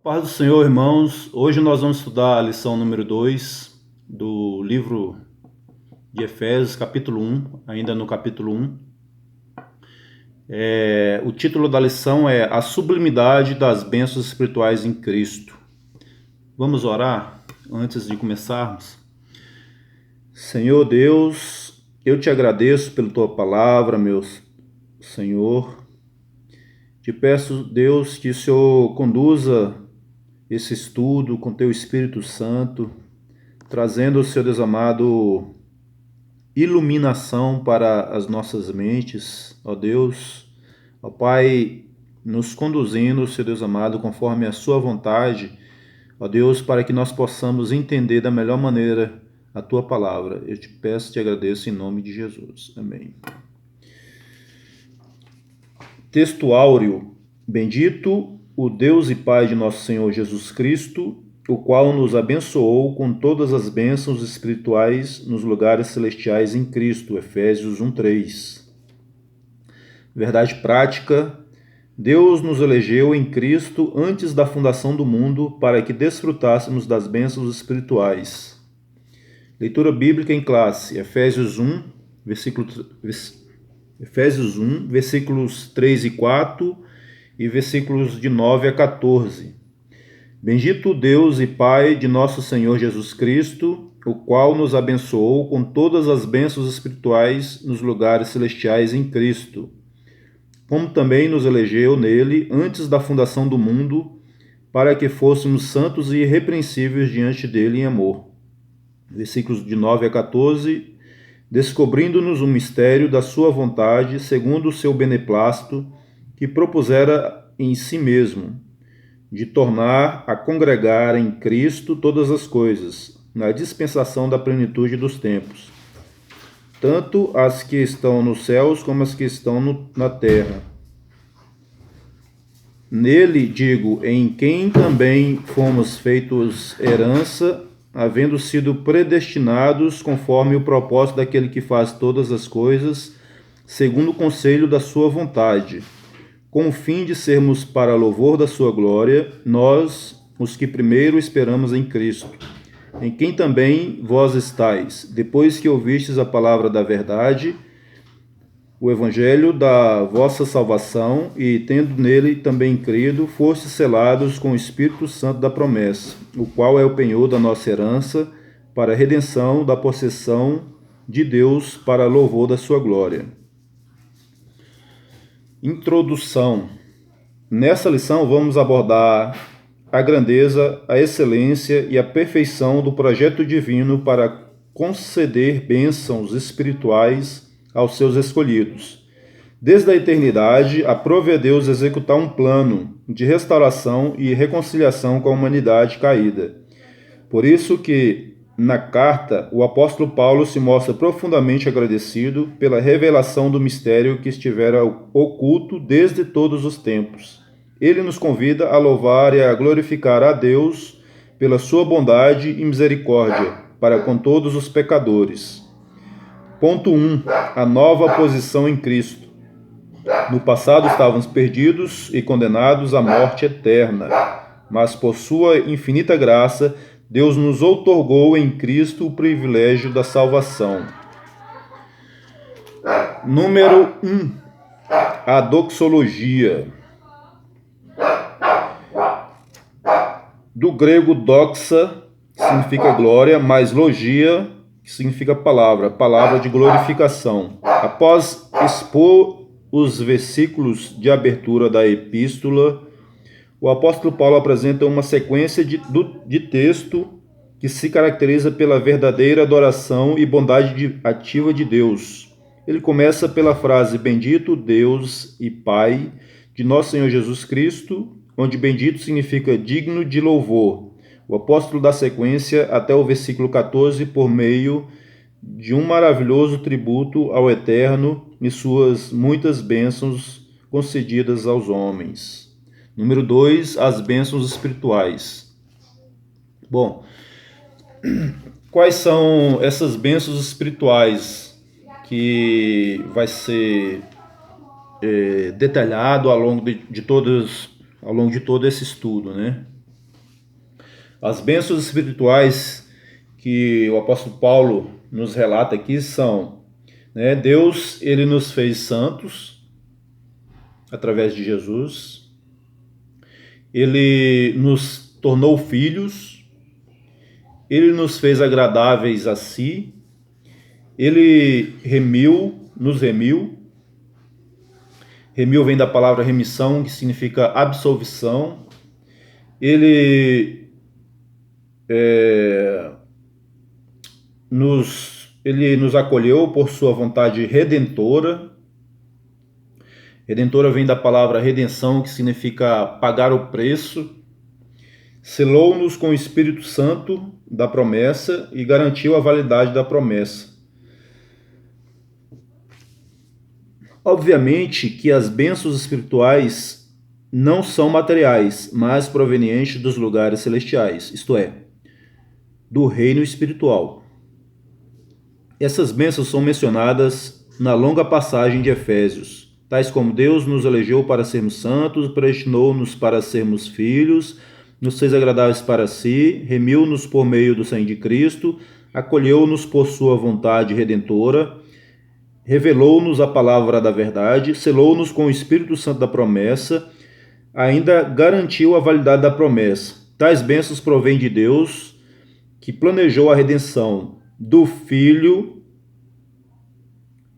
Paz do Senhor, irmãos. Hoje nós vamos estudar a lição número 2 do livro de Efésios, capítulo 1, ainda no capítulo 1. O título da lição é A Sublimidade das Bênçãos Espirituais em Cristo. Vamos orar antes de começarmos? Senhor Deus, eu te agradeço pela tua palavra, meu Senhor. Te peço, Deus, que o Senhor conduza esse estudo com teu Espírito Santo, trazendo, Senhor Deus amado, iluminação para as nossas mentes, ó Deus, ó Pai, nos conduzindo, Senhor Deus amado, conforme a sua vontade, ó Deus, para que nós possamos entender da melhor maneira a tua palavra. Eu te peço e te agradeço em nome de Jesus. Amém. Texto áureo. Bendito o Deus e Pai de nosso Senhor Jesus Cristo, o qual nos abençoou com todas as bênçãos espirituais nos lugares celestiais em Cristo. Efésios 1:3. Verdade prática. Deus nos elegeu em Cristo antes da fundação do mundo para que desfrutássemos das bênçãos espirituais. Leitura bíblica em classe. Efésios 1, versículos 3 e 4 e versículos de 9 a 14. Bendito o Deus e Pai de nosso Senhor Jesus Cristo, o qual nos abençoou com todas as bênçãos espirituais nos lugares celestiais em Cristo, como também nos elegeu nele antes da fundação do mundo, para que fôssemos santos e irrepreensíveis diante dele em amor. Versículos de 9 a 14, descobrindo-nos o mistério da sua vontade, segundo o seu beneplácito, que propusera em si mesmo, de tornar a congregar em Cristo todas as coisas, na dispensação da plenitude dos tempos, tanto as que estão nos céus como as que estão na terra. Nele, digo, em quem também fomos feitos herança, havendo sido predestinados conforme o propósito daquele que faz todas as coisas, segundo o conselho da sua vontade, com o fim de sermos para louvor da sua glória, nós, os que primeiro esperamos em Cristo, em quem também vós estáis, depois que ouvistes a palavra da verdade, o evangelho da vossa salvação, e tendo nele também crido, fostes selados com o Espírito Santo da promessa, o qual é o penhor da nossa herança, para a redenção da possessão de Deus, para louvor da sua glória. Introdução. Nessa lição vamos abordar a grandeza, a excelência e a perfeição do projeto divino para conceder bênçãos espirituais aos seus escolhidos. Desde a eternidade, aprove a Deus executar um plano de restauração e reconciliação com a humanidade caída. Por isso que, na carta, o apóstolo Paulo se mostra profundamente agradecido pela revelação do mistério que estivera oculto desde todos os tempos. Ele nos convida a louvar e a glorificar a Deus pela sua bondade e misericórdia para com todos os pecadores. Ponto 1. A nova posição em Cristo. No passado estávamos perdidos e condenados à morte eterna, mas por sua infinita graça, Deus nos outorgou em Cristo o privilégio da salvação. Número 1. A doxologia. Do grego doxa, que significa glória, mais logia, que significa palavra, palavra de glorificação. Após expor os versículos de abertura da epístola, o apóstolo Paulo apresenta uma sequência de texto que se caracteriza pela verdadeira adoração e bondade ativa de Deus. Ele começa pela frase Bendito Deus e Pai de nosso Senhor Jesus Cristo, onde bendito significa digno de louvor. O apóstolo dá sequência até o versículo 14 por meio de um maravilhoso tributo ao Eterno e suas muitas bênçãos concedidas aos homens. Número 2, as bênçãos espirituais. Bom, quais são essas bênçãos espirituais que vai ser detalhado ao longo de todo esse estudo, né? As bênçãos espirituais que o apóstolo Paulo nos relata aqui são, né, Deus, ele nos fez santos através de Jesus. Ele nos tornou filhos. Ele nos fez agradáveis a si. Ele nos remiu. Remiu vem da palavra remissão, que significa absolvição. Ele nos acolheu por sua vontade redentora. Redentora vem da palavra redenção, que significa pagar o preço. Selou-nos com o Espírito Santo da promessa e garantiu a validade da promessa. Obviamente que as bênçãos espirituais não são materiais, mas provenientes dos lugares celestiais, isto é, do reino espiritual. Essas bênçãos são mencionadas na longa passagem de Efésios, tais como Deus nos elegeu para sermos santos, predestinou-nos para sermos filhos, nos fez agradáveis para si, remiu-nos por meio do sangue de Cristo, acolheu-nos por sua vontade redentora, revelou-nos a palavra da verdade, selou-nos com o Espírito Santo da promessa, ainda garantiu a validade da promessa. Tais bênçãos provêm de Deus, que planejou a redenção do Filho,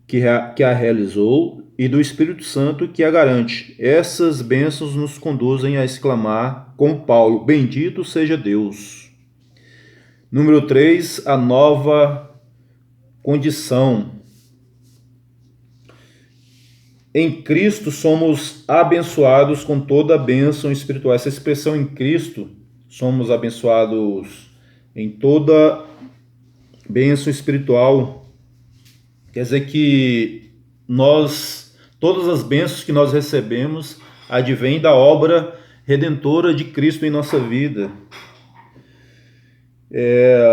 que a realizou, e do Espírito Santo, que a garante. Essas bênçãos nos conduzem a exclamar, como Paulo, bendito seja Deus. Número 3, a nova condição. Em Cristo somos abençoados com toda a bênção espiritual. Essa expressão em Cristo, somos abençoados em toda bênção espiritual, quer dizer que todas as bênçãos que nós recebemos advêm da obra redentora de Cristo em nossa vida.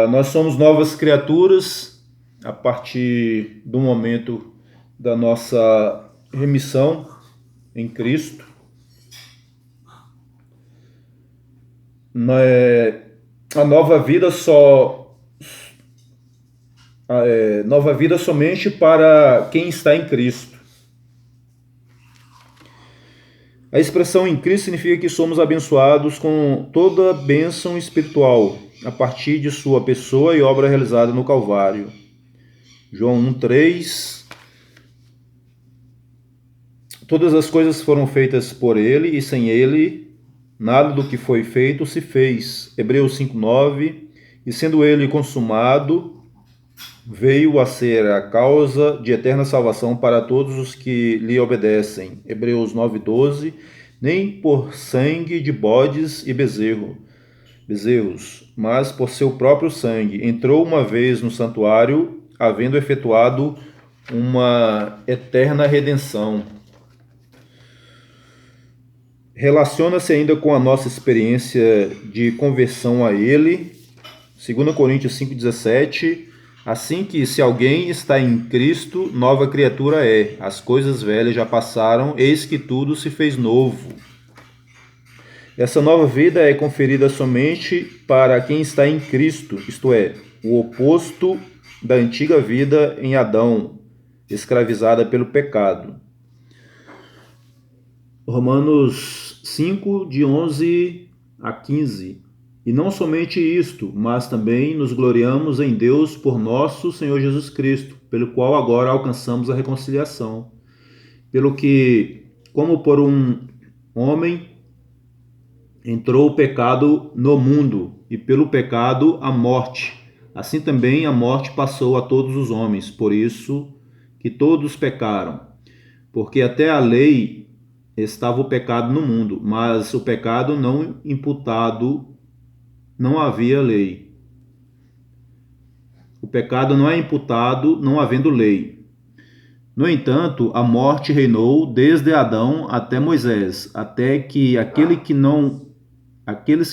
Nós somos novas criaturas a partir do momento da nossa remissão em Cristo. A nova vida somente para quem está em Cristo. A expressão em Cristo significa que somos abençoados com toda a bênção espiritual a partir de sua pessoa e obra realizada no Calvário. João 1:3. Todas as coisas foram feitas por ele e sem ele nada do que foi feito se fez. Hebreus 5:9. E sendo ele consumado, veio a ser a causa de eterna salvação para todos os que lhe obedecem. Hebreus 9:12. Nem por sangue de bodes e bezerros, mas por seu próprio sangue. Entrou uma vez no santuário, havendo efetuado uma eterna redenção. Relaciona-se ainda com a nossa experiência de conversão a ele. 2 Coríntios 5:17. Assim que, se alguém está em Cristo, nova criatura é. As coisas velhas já passaram, eis que tudo se fez novo. Essa nova vida é conferida somente para quem está em Cristo, isto é, o oposto da antiga vida em Adão, escravizada pelo pecado. Romanos 5, de 11 a 15. E não somente isto, mas também nos gloriamos em Deus por nosso Senhor Jesus Cristo, pelo qual agora alcançamos a reconciliação. Pelo que, como por um homem entrou o pecado no mundo, e pelo pecado a morte, assim também a morte passou a todos os homens, por isso que todos pecaram. Porque até a lei estava o pecado no mundo, mas o pecado não imputado, não havia lei. O pecado não é imputado, não havendo lei. No entanto, a morte reinou desde Adão até Moisés, até que aqueles que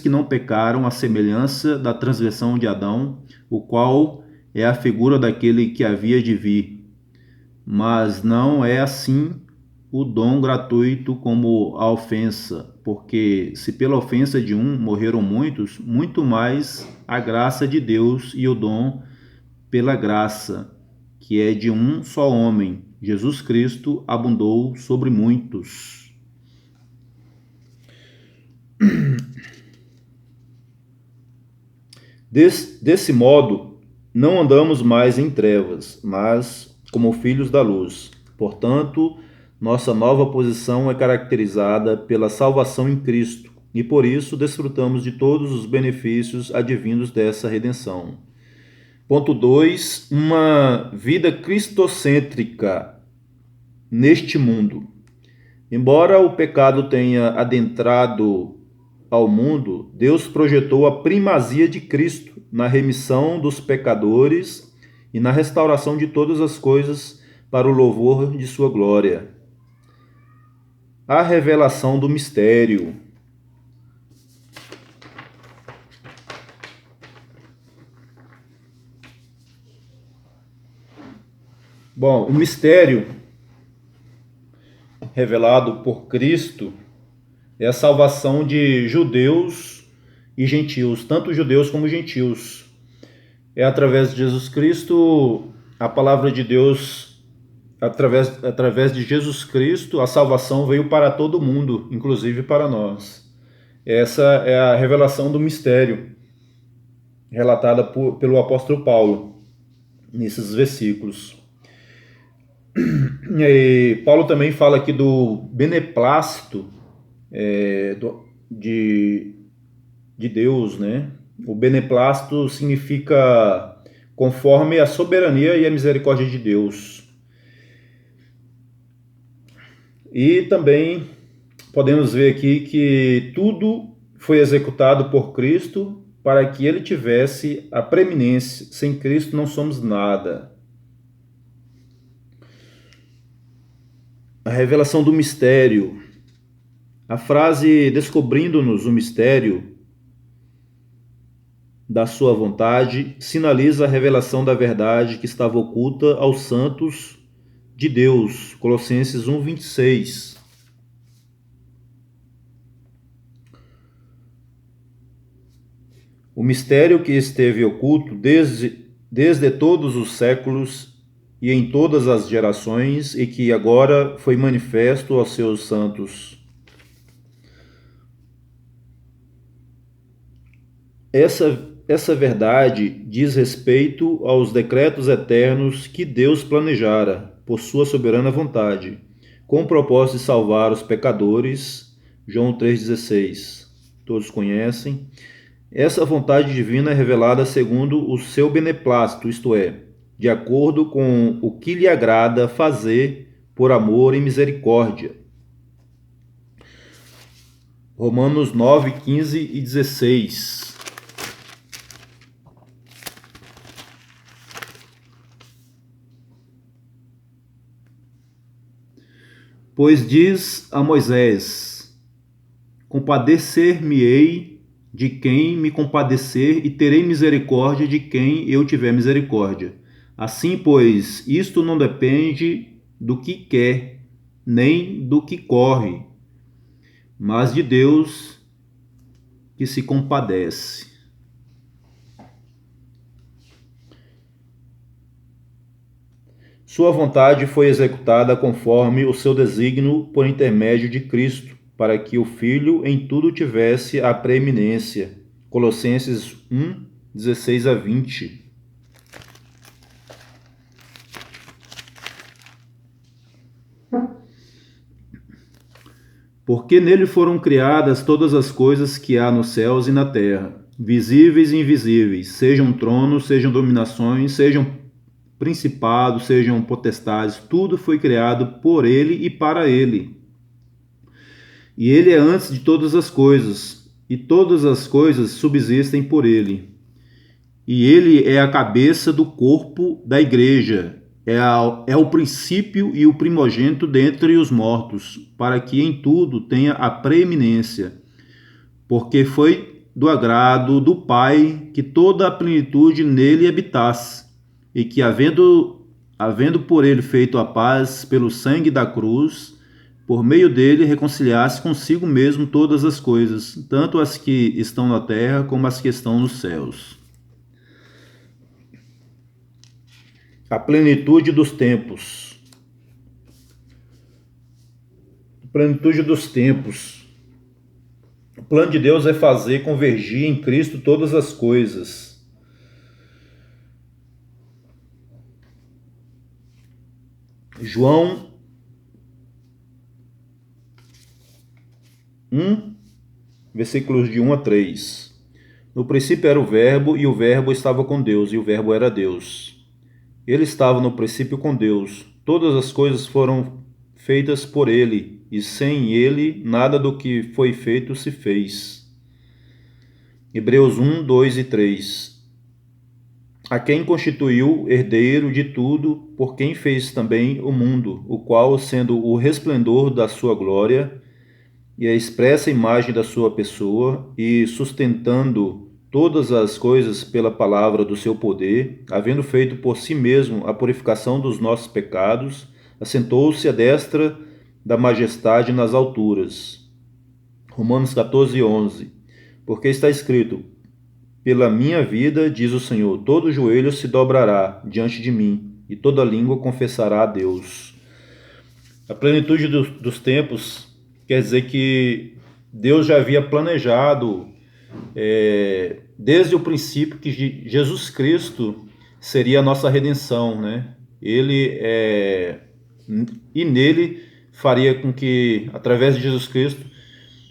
não pecaram, à semelhança da transgressão de Adão, o qual é a figura daquele que havia de vir. Mas não é assim o dom gratuito como a ofensa, porque se pela ofensa de um morreram muitos, muito mais a graça de Deus e o dom pela graça, que é de um só homem, Jesus Cristo, abundou sobre muitos. Desse modo, não andamos mais em trevas, mas como filhos da luz. Portanto, nossa nova posição é caracterizada pela salvação em Cristo, e por isso desfrutamos de todos os benefícios advindos dessa redenção. Ponto 2. Uma vida cristocêntrica neste mundo. Embora o pecado tenha adentrado ao mundo, Deus projetou a primazia de Cristo na remissão dos pecadores e na restauração de todas as coisas para o louvor de sua glória. A revelação do mistério. Bom, o mistério revelado por Cristo é a salvação de judeus e gentios, tanto judeus como gentios. É através de Jesus Cristo, a palavra de Deus, através de Jesus Cristo, a salvação veio para todo mundo, inclusive para nós. Essa é a revelação do mistério, relatada pelo apóstolo Paulo, nesses versículos. E Paulo também fala aqui do beneplácito de Deus, né? O beneplácito significa conforme a soberania e a misericórdia de Deus. E também podemos ver aqui que tudo foi executado por Cristo para que ele tivesse a preeminência. Sem Cristo não somos nada. A revelação do mistério. A frase descobrindo-nos o mistério da sua vontade sinaliza a revelação da verdade que estava oculta aos santos de Deus. Colossenses 1:26. O mistério que esteve oculto desde todos os séculos e em todas as gerações e que agora foi manifesto aos seus santos. Essa verdade diz respeito aos decretos eternos que Deus planejara, por sua soberana vontade, com o propósito de salvar os pecadores. João 3,16. Todos conhecem. Essa vontade divina é revelada segundo o seu beneplácito, isto é, de acordo com o que lhe agrada fazer por amor e misericórdia. Romanos 9, 15 e 16. Pois diz a Moisés: compadecer-me-ei de quem me compadecer e terei misericórdia de quem eu tiver misericórdia. Assim, pois, isto não depende do que quer, nem do que corre, mas de Deus que se compadece. Sua vontade foi executada conforme o seu desígnio por intermédio de Cristo, para que o Filho em tudo tivesse a preeminência. Colossenses 1, 16 a 20. Porque nele foram criadas todas as coisas que há nos céus e na terra, visíveis e invisíveis, sejam tronos, sejam dominações, sejam principados, sejam potestades, tudo foi criado por ele e para ele. E ele é antes de todas as coisas, e todas as coisas subsistem por ele. E ele é a cabeça do corpo da igreja, é o princípio e o primogênito dentre os mortos, para que em tudo tenha a preeminência, porque foi do agrado do Pai que toda a plenitude nele habitasse, e que, havendo por ele feito a paz pelo sangue da cruz, por meio dele reconciliasse consigo mesmo todas as coisas, tanto as que estão na terra como as que estão nos céus. A plenitude dos tempos. Plenitude dos tempos. O plano de Deus é fazer convergir em Cristo todas as coisas. João 1, versículos de 1 a 3. No princípio era o Verbo, e o Verbo estava com Deus, e o Verbo era Deus. Ele estava no princípio com Deus. Todas as coisas foram feitas por ele, e sem ele nada do que foi feito se fez. Hebreus 1, 2 e 3. A quem constituiu herdeiro de tudo, por quem fez também o mundo, o qual, sendo o resplendor da sua glória e a expressa imagem da sua pessoa, e sustentando todas as coisas pela palavra do seu poder, havendo feito por si mesmo a purificação dos nossos pecados, assentou-se à destra da majestade nas alturas. Romanos 14, 11. Porque está escrito: pela minha vida, diz o Senhor, todo joelho se dobrará diante de mim, e toda língua confessará a Deus. A plenitude dos tempos quer dizer que Deus já havia planejado desde o princípio que Jesus Cristo seria a nossa redenção, né? E nele faria com que, através de Jesus Cristo,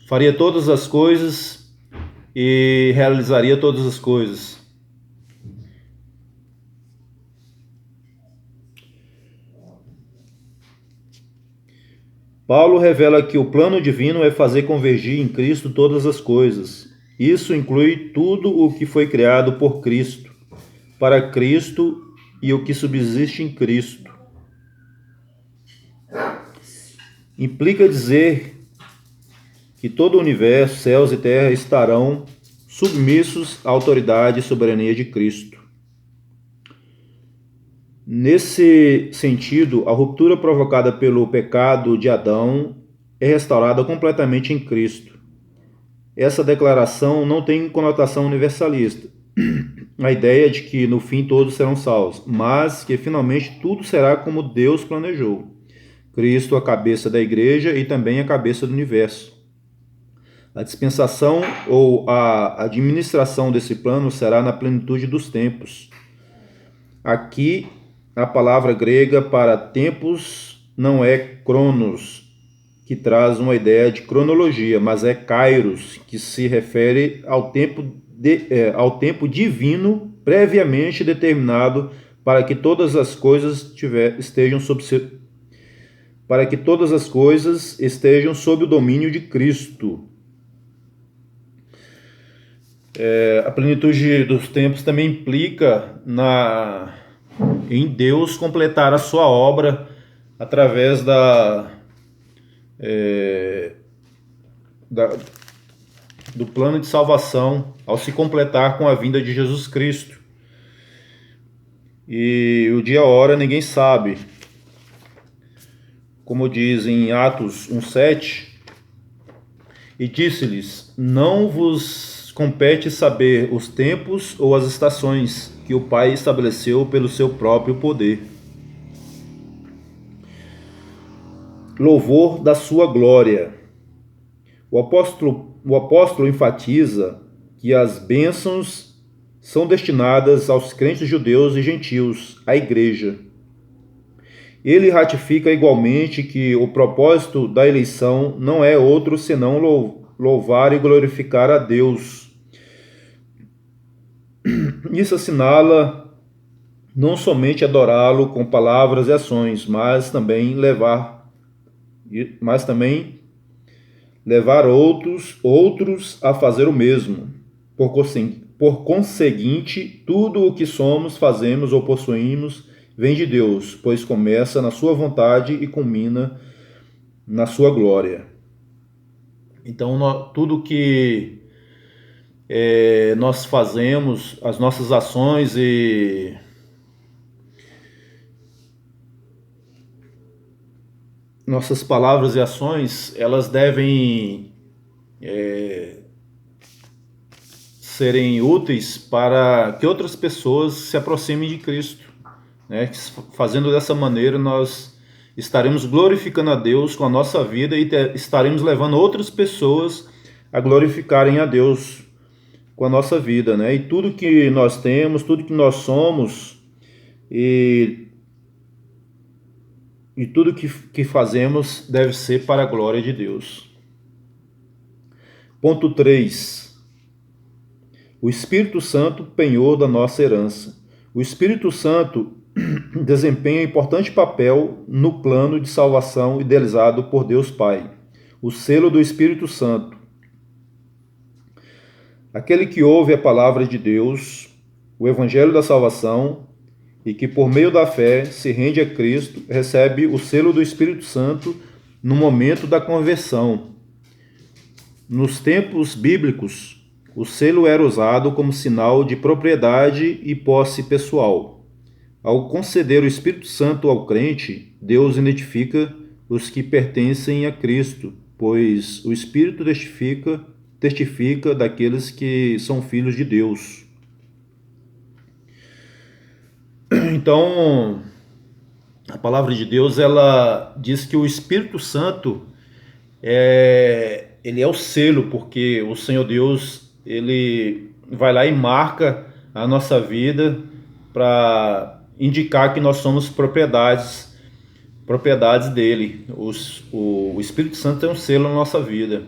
faria todas as coisas e realizaria todas as coisas. Paulo revela que o plano divino é fazer convergir em Cristo todas as coisas. Isso inclui tudo o que foi criado por Cristo, para Cristo e o que subsiste em Cristo. Implica dizer que todo o universo, céus e terra estarão submissos à autoridade e soberania de Cristo. Nesse sentido, a ruptura provocada pelo pecado de Adão é restaurada completamente em Cristo. Essa declaração não tem conotação universalista, a ideia de que no fim todos serão salvos, mas que finalmente tudo será como Deus planejou. Cristo, a cabeça da igreja e também a cabeça do universo. A dispensação ou a administração desse plano será na plenitude dos tempos. Aqui, a palavra grega para tempos não é cronos, que traz uma ideia de cronologia, mas é kairos, que se refere ao tempo divino previamente determinado para que todas as coisas estejam sob o domínio de Cristo. A plenitude dos tempos também implica em Deus completar a sua obra através do plano de salvação, ao se completar com a vinda de Jesus Cristo. E o dia e a hora ninguém sabe. Como diz em Atos 1,7, e disse-lhes: não vos compete saber os tempos ou as estações que o Pai estabeleceu pelo seu próprio poder. Louvor da sua glória. O apóstolo enfatiza que as bênçãos são destinadas aos crentes judeus e gentios, à igreja. Ele ratifica igualmente que o propósito da eleição não é outro senão louvar e glorificar a Deus. Isso assinala não somente adorá-lo com palavras e ações, mas também levar outros a fazer o mesmo. Por conseguinte, tudo o que somos, fazemos ou possuímos vem de Deus, pois começa na sua vontade e culmina na sua glória. Então, tudo que nós fazemos, as nossas ações nossas palavras e ações, elas devem serem úteis para que outras pessoas se aproximem de Cristo, né? Fazendo dessa maneira, nós estaremos glorificando a Deus com a nossa vida e estaremos levando outras pessoas a glorificarem a Deus com a nossa vida, né? E tudo que nós temos, tudo que nós somos e tudo que fazemos deve ser para a glória de Deus. Ponto 3. O Espírito Santo, penhor da nossa herança. O Espírito Santo desempenha importante papel no plano de salvação idealizado por Deus Pai. O selo do Espírito Santo. Aquele que ouve a palavra de Deus, o Evangelho da salvação, e que por meio da fé se rende a Cristo, recebe o selo do Espírito Santo no momento da conversão. Nos tempos bíblicos, o selo era usado como sinal de propriedade e posse pessoal. Ao conceder o Espírito Santo ao crente, Deus identifica os que pertencem a Cristo, pois o Espírito testifica daqueles que são filhos de Deus. Então, a palavra de Deus, ela diz que o Espírito Santo ele é o selo, porque o Senhor Deus, ele vai lá e marca a nossa vida para indicar que nós somos propriedades dele. O Espírito Santo é um selo na nossa vida.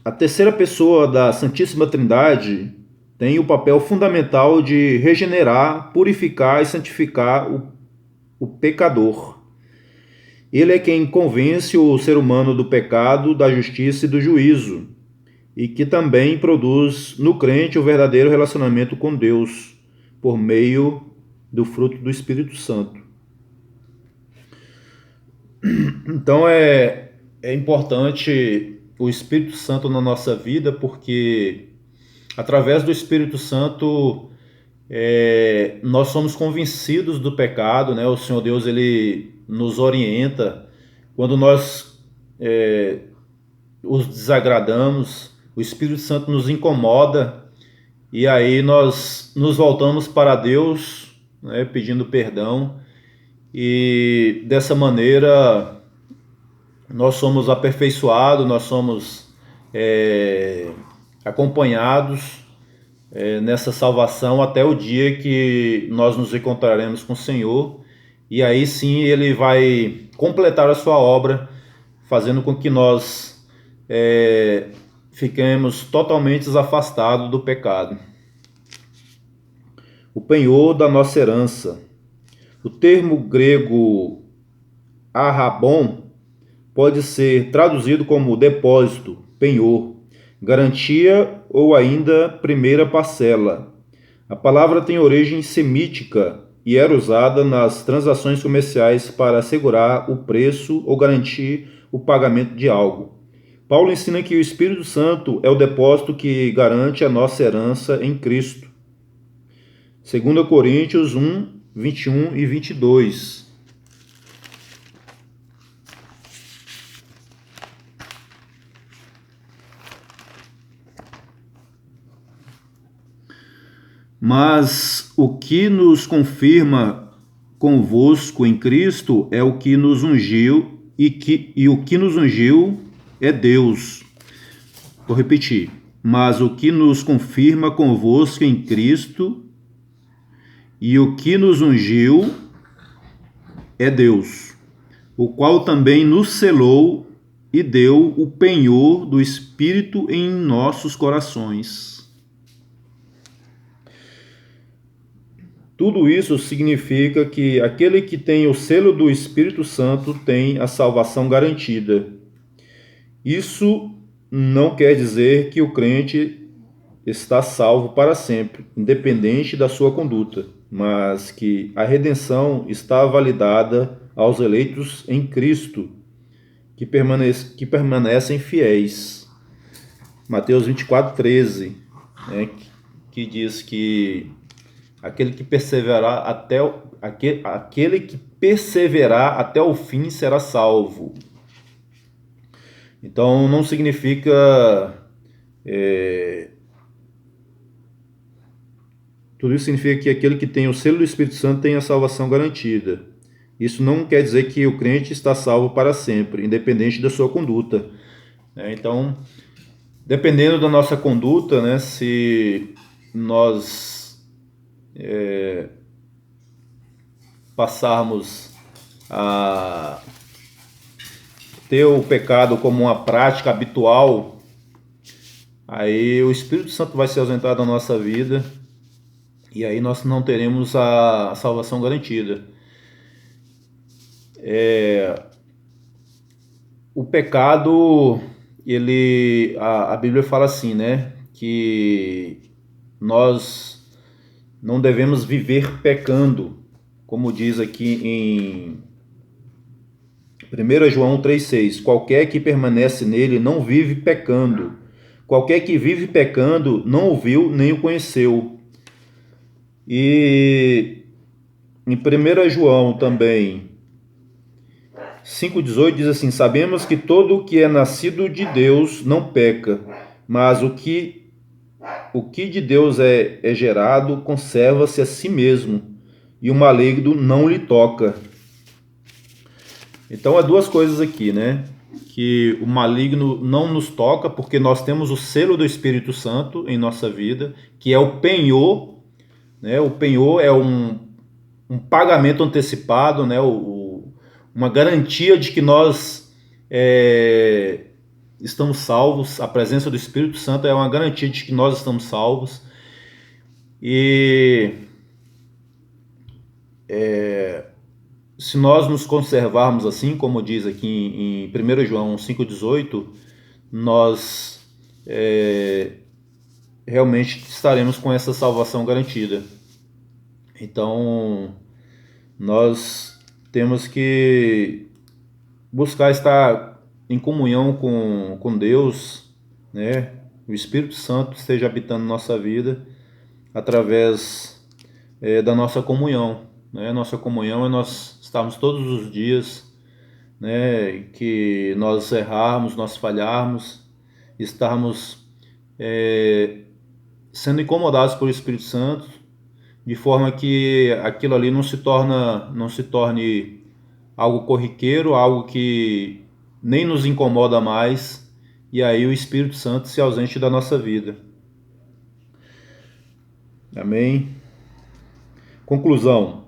A terceira pessoa da Santíssima Trindade tem o papel fundamental de regenerar, purificar e santificar o pecador. Ele é quem convence o ser humano do pecado, da justiça e do juízo, e que também produz no crente o verdadeiro relacionamento com Deus, por meio do fruto do Espírito Santo. Então é importante o Espírito Santo na nossa vida, porque através do Espírito Santo nós somos convencidos do pecado, né? O Senhor Deus, ele nos orienta quando nós os desagradamos. O Espírito Santo nos incomoda e aí nós nos voltamos para Deus, né, pedindo perdão, e dessa maneira nós somos aperfeiçoados, nós somos acompanhados nessa salvação até o dia que nós nos encontraremos com o Senhor, e aí sim Ele vai completar a sua obra, fazendo com que nós fiquemos totalmente afastados do pecado. O penhor da nossa herança. O termo grego arrabon pode ser traduzido como depósito, penhor, garantia ou ainda primeira parcela. A palavra tem origem semítica e era usada nas transações comerciais para assegurar o preço ou garantir o pagamento de algo. Paulo ensina que o Espírito Santo é o depósito que garante a nossa herança em Cristo. 2 Coríntios 1, 21 e 22. Mas o que nos confirma convosco em Cristo é o que nos ungiu, e o que nos ungiu é Deus. Vou repetir. Mas o que nos confirma convosco em Cristo e o que nos ungiu é Deus, o qual também nos selou e deu o penhor do Espírito em nossos corações. Tudo isso significa que aquele que tem o selo do Espírito Santo tem a salvação garantida. Isso não quer dizer que o crente está salvo para sempre, independente da sua conduta, mas que a redenção está validada aos eleitos em Cristo, que permanecem fiéis. Mateus 24, 13, né, que diz que aquele que perseverar aquele que perseverar até o fim será salvo. Então não significa tudo isso significa que aquele que tem o selo do Espírito Santo tem a salvação garantida. Isso não quer dizer que o crente está salvo para sempre, independente da sua conduta. Então, dependendo da nossa conduta, né, se nós passarmos a ter o pecado como uma prática habitual, aí o Espírito Santo vai se ausentar da nossa vida e aí nós não teremos a salvação garantida. O pecado, a Bíblia fala assim, né, que nós não devemos viver pecando, como diz aqui em 1 João 3,6, qualquer que permanece nele não vive pecando. Qualquer que vive pecando não o viu nem o conheceu. E em 1 João também 5,18 diz assim, sabemos que todo o que é nascido de Deus não peca, mas o que de Deus é gerado conserva-se a si mesmo, e o maligno não lhe toca. Então é duas coisas aqui, né? Que o maligno não nos toca, porque nós temos o selo do Espírito Santo em nossa vida, que é o penhor, né? O penhor é um pagamento antecipado, né? Uma garantia de que nós estamos salvos. A presença do Espírito Santo é uma garantia de que nós estamos salvos. E se nós nos conservarmos assim, como diz aqui em 1 João 5,18, nós realmente estaremos com essa salvação garantida. Então, nós temos que buscar estar em comunhão com Deus, né? O Espírito Santo esteja habitando nossa vida através da nossa comunhão, né? Nossa comunhão é nós estarmos todos os dias, né? Que nós errarmos, nós falharmos, estarmos sendo incomodados pelo Espírito Santo, de forma que aquilo ali não se torne algo corriqueiro, algo que nem nos incomoda mais, e aí o Espírito Santo se ausente da nossa vida. Amém? Conclusão.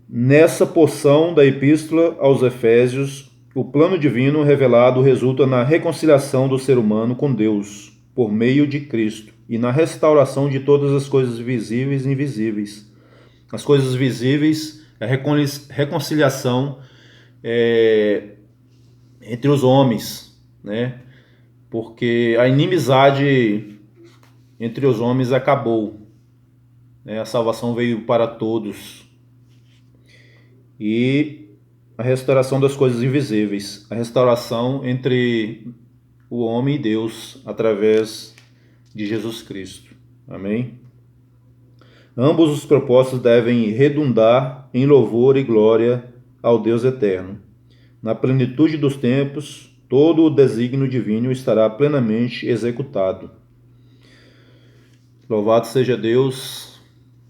Nessa porção da Epístola aos Efésios, o plano divino revelado resulta na reconciliação do ser humano com Deus, por meio de Cristo, e na restauração de todas as coisas visíveis e invisíveis. As coisas visíveis, a reconciliação entre os homens, né? Porque a inimizade entre os homens acabou, né? A salvação veio para todos. E a restauração das coisas invisíveis, a restauração entre o homem e Deus através de Jesus Cristo. Amém? Ambos os propósitos devem redundar em louvor e glória ao Deus eterno. Na plenitude dos tempos, todo o desígnio divino estará plenamente executado. Louvado seja Deus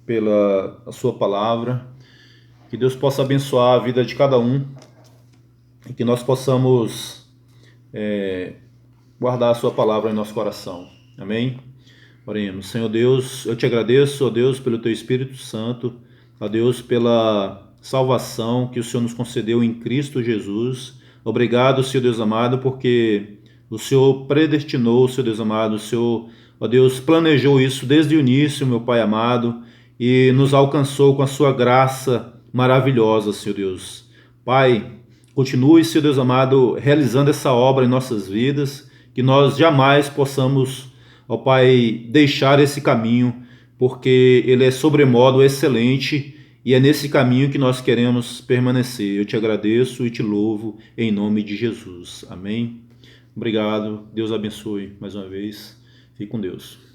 pela sua palavra. Que Deus possa abençoar a vida de cada um e que nós possamos guardar a sua palavra em nosso coração. Amém? Oremos. Senhor Deus, eu te agradeço, ó Deus, pelo teu Espírito Santo, ó Deus, pela salvação que o Senhor nos concedeu em Cristo Jesus. Obrigado, Senhor Deus amado, porque o Senhor predestinou, Senhor Deus amado, o Senhor, ó Deus, planejou isso desde o início, meu Pai amado, e nos alcançou com a sua graça maravilhosa, Senhor Deus. Pai, continue, Senhor Deus amado, realizando essa obra em nossas vidas, que nós jamais possamos, ó Pai, deixar esse caminho, porque ele é sobremodo excelente e é nesse caminho que nós queremos permanecer. Eu te agradeço e te louvo em nome de Jesus. Amém? Obrigado. Deus abençoe mais uma vez. Fique com Deus.